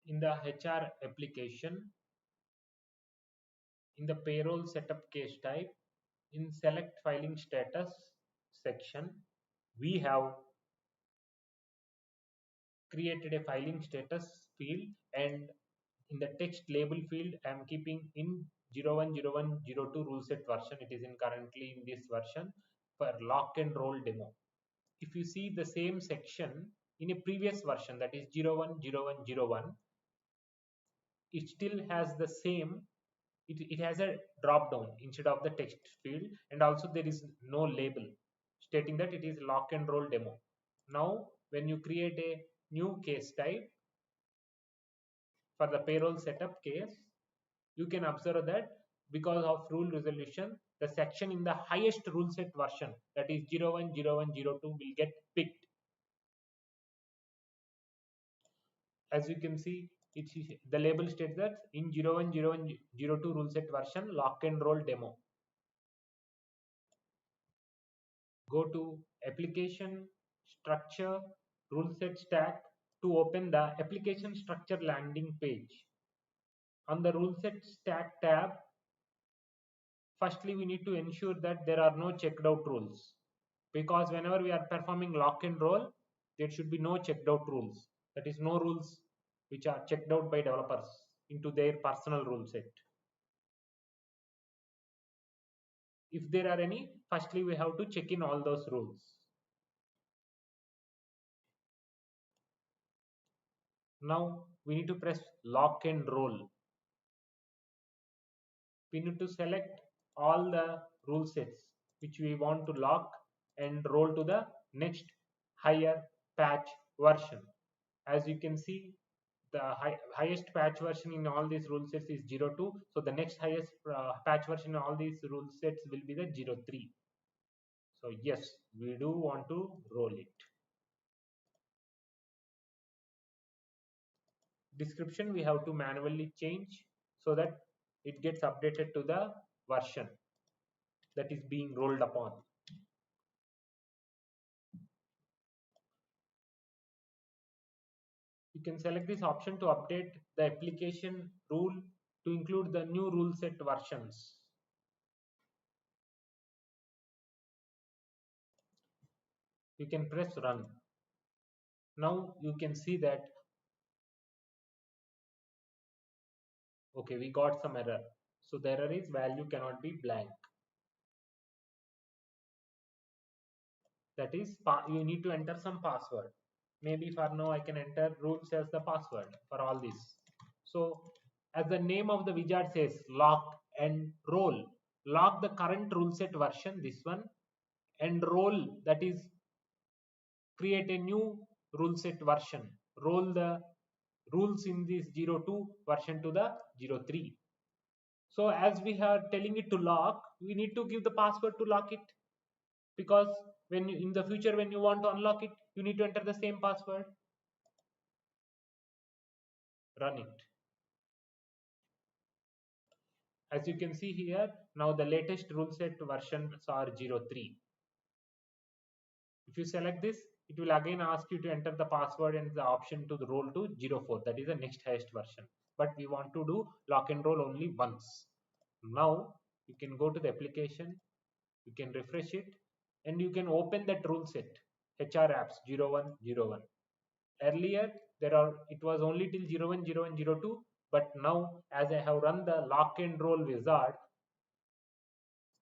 In the HR application, in the payroll setup case type, in select filing status section, we have created a filing status field, and in the text label field I am keeping in 010102 rule set version. It is in currently in this version for lock and roll demo. If you see the same section in a previous version, that is 010101, it still has the same, it has a drop down instead of the text field, and also there is no label stating that it is lock and roll demo. Now when you create a new case type for the payroll setup case, you can observe that because of rule resolution, the section in the highest rule set version, that is 010102, will get picked. As you can see, the label states that in 010102 rule set version lock and roll demo. Go to application, structure, rule set stack to open the application structure landing page. On the rule set stack tab, firstly we need to ensure that there are no checked out rules, because whenever we are performing lock and roll, there should be no checked out rules, that is no rules which are checked out by developers into their personal rule set. If there are any, firstly we have to check in all those rules. Now we need to press lock and roll. We need to select all the rule sets which we want to lock and roll to the next higher patch version. As you can see, the highest patch version in all these rule sets is 02. So the next highest patch version in all these rule sets will be the 03. So yes, we do want to roll it. Description we have to manually change so that it gets updated to the version that is being rolled upon. You can select this option to update the application rule to include the new rule set versions. You can press run. Now you can see that, okay, we got some error. So the error is value cannot be blank. That is, you need to enter some password. Maybe for now I can enter rules as the password for all this. So as the name of the wizard says, lock and roll. Lock the current rule set version, this one, and roll, that is create a new rule set version. Roll the rules in this 02 version to the 03. So as we are telling it to lock, we need to give the password to lock it, because when you, in the future when you want to unlock it, you need to enter the same password. Run it. As you can see here, now the latest rule set versions are 03. If you select this, it will again ask you to enter the password and the option to the roll to 04, that is the next highest version. But we want to do lock and roll only once. Now you can go to the application, you can refresh it, and you can open that rule set HR apps 0101. Earlier it was only till 010102, but now as I have run the lock and roll wizard,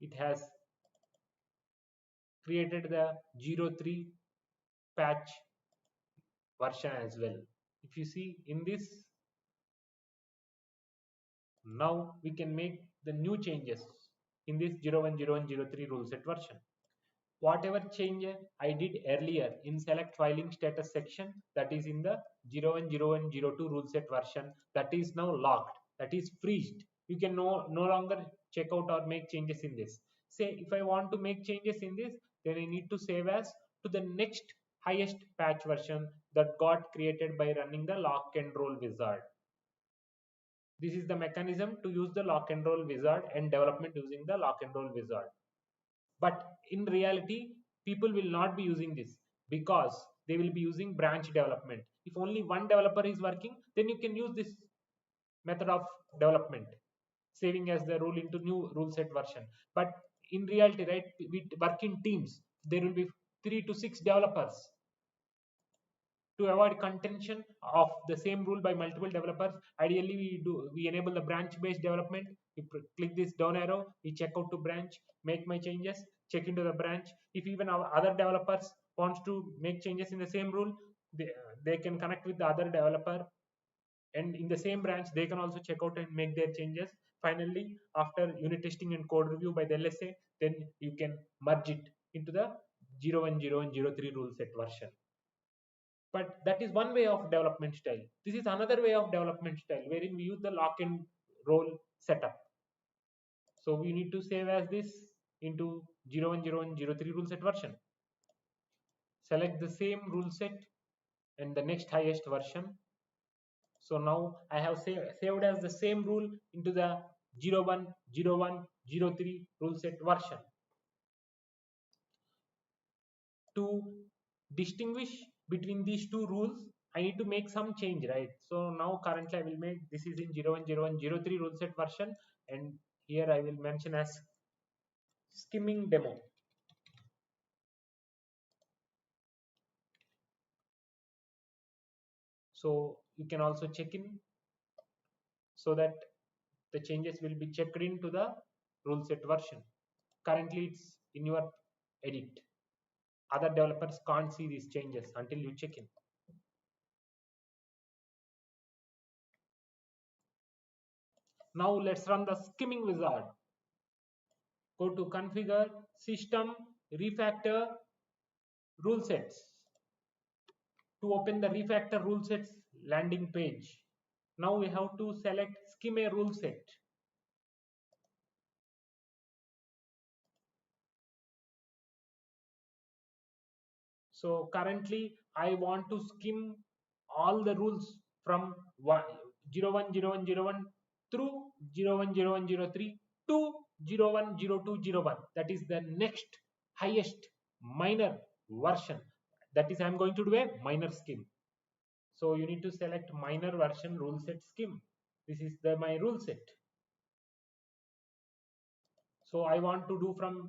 it has created the 03 patch version as well. If you see in this, now we can make the new changes in this 010103 rule set version. Whatever change I did earlier in select filing status section, that is in the 010102 rule set version, that is now locked, that is freezed. You can no longer check out or make changes in this. Say if I want to make changes in this, then I need to save as to the next highest patch version that got created by running the lock and roll wizard. This is the mechanism to use the lock and roll wizard and development using the lock and roll wizard. But in reality, people will not be using this, because they will be using branch development. If only one developer is working, then you can use this method of development, saving as the rule into new rule set version. But in reality, right, we work in teams. There will be 3 to 6 developers. To avoid contention of the same rule by multiple developers, ideally we enable the branch based development. We click this down arrow, we check out to branch, make my changes, check into the branch. If even our other developers wants to make changes in the same rule, they can connect with the other developer, and in the same branch they can also check out and make their changes. Finally, after unit testing and code review by the LSA, then you can merge it into the 0.10 and 0.3 rule set version. But that is one way of development style. This is another way of development style wherein we use the lock and roll setup. So we need to save as this into 0.10 and 0.3 rule set version. Select the same rule set and the next highest version. So now I have saved as the same rule into the 0.1, 0.1, 0.3 rule set version. To distinguish between these two rules, I need to make some change, right? So now currently I will make this is in 0.1, 0.1, 0.3 rule set version, and here I will mention as skimming demo. So you can also check in so that the changes will be checked into the rule set version. Currently it's in your edit. Other developers can't see these changes until you check in. Now let's run the skimming wizard. Go to configure, system, refactor, rule sets. To open the refactor rule sets landing page, now we have to select skim a rule set. So currently I want to skim all the rules from 010101 through 010103 to 010201. That is the next highest minor version. That is I am going to do a minor skim. So you need to select minor version rule set skim. This is my rule set. So I want to do from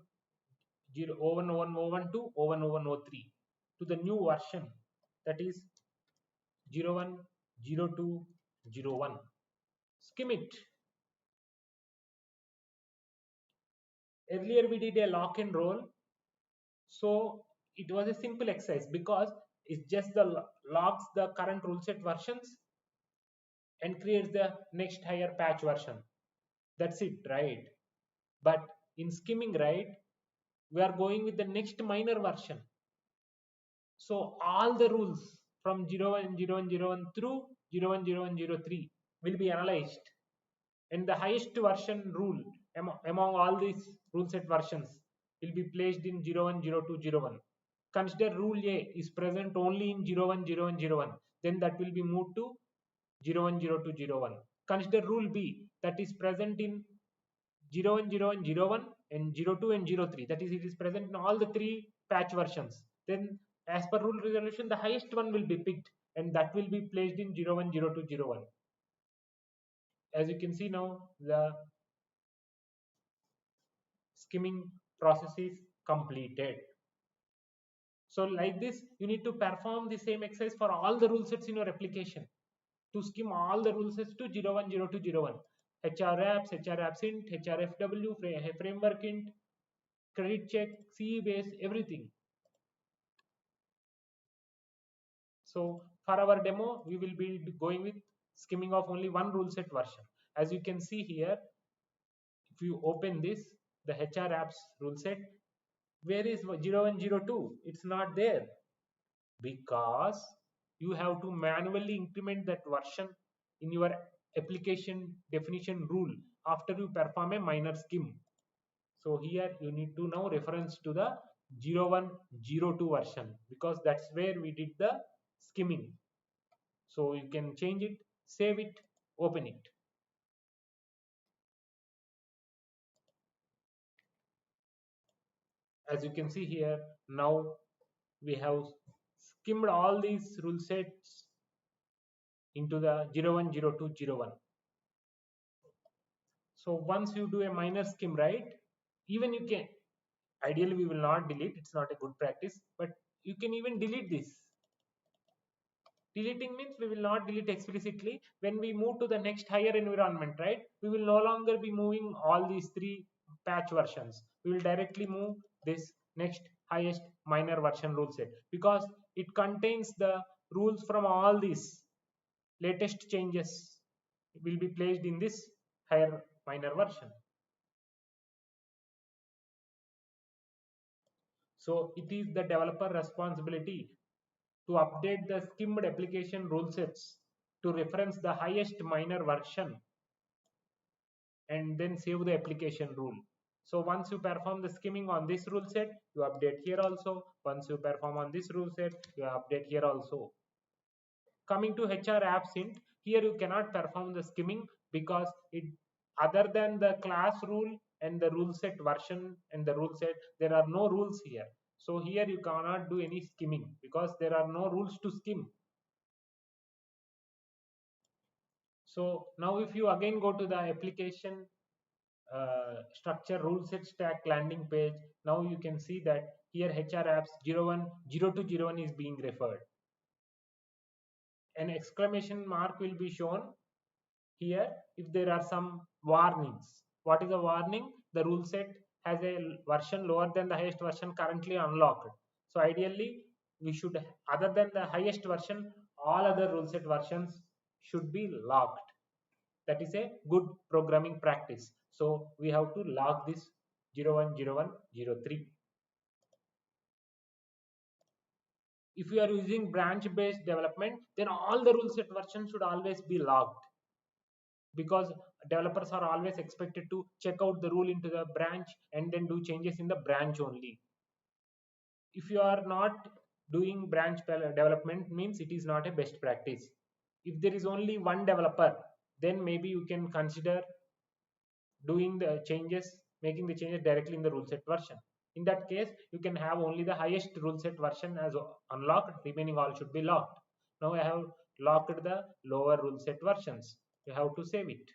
00101 to 01103 to the new version, that is 010201. Skim it. Earlier we did a lock and roll, so it was a simple exercise because it's just the logs the current rule set versions and creates the next higher patch version. That's it, right? But in skimming, right, we are going with the next minor version. So all the rules from 010101 through 010103 will be analyzed, and the highest version rule among all these rule set versions will be placed in 010201. Consider rule A is present only in 010101, then that will be moved to 010201. Consider rule B that is present in 010101 and 02 and 03, that is it is present in all the three patch versions. Then as per rule resolution the highest one will be picked and that will be placed in 010201. As you can see now, the skimming process is completed. So like this, you need to perform the same exercise for all the rule sets in your application to skim all the rule sets to 010201. HR apps, HR apps int, HRFW, framework int, credit check, CE base, everything. So for our demo, we will be going with skimming of only one rule set version. As you can see here, if you open this, the HR apps rule set, where is 0102? It's not there because you have to manually increment that version in your application definition rule after you perform a minor skim. So here you need to now reference to the 0102 version because that's where we did the skimming. So you can change it, save it, open it. As you can see here, now we have skimmed all these rule sets into the 010201. So once you do a minor skim, right, even you can, ideally we will not delete, it's not a good practice, but you can even delete this. Deleting means we will not delete explicitly. When we move to the next higher environment, right, we will no longer be moving all these three patch versions. We will directly move this next highest minor version rule set because it contains the rules from all these latest changes will be placed in this higher minor version. So it is the developer responsibility to update the skimmed application rule sets to reference the highest minor version and then save the application rule. So once you perform the skimming on this rule set, you update here also. Once you perform on this rule set, you update here also. Coming to HR apps int, here you cannot perform the skimming because it, other than the class rule and the rule set version and the rule set, there are no rules here. So here you cannot do any skimming because there are no rules to skim. So now if you again go to the application structure rule set stack landing page, now you can see that here HR apps 010201 is being referred. An exclamation mark will be shown here if there are some warnings. What is a warning? The rule set has a version lower than the highest version currently unlocked. So ideally we should, other than the highest version, all other rule set versions should be locked. That is a good programming practice. So we have to lock this 010103. If you are using branch based development, then all the rule set versions should always be locked because developers are always expected to check out the rule into the branch and then do changes in the branch only. If you are not doing branch development, means it is not a best practice. If there is only one developer, then maybe you can consider doing the changes, making the changes directly in the rule set version. In that case, you can have only the highest rule set version as unlocked, remaining all should be locked. Now I have locked the lower rule set versions. You have to save it.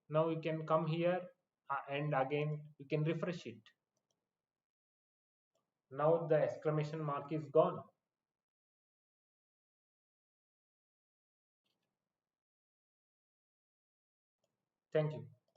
Now you can come here and again you can refresh it. Now the exclamation mark is gone. Thank you.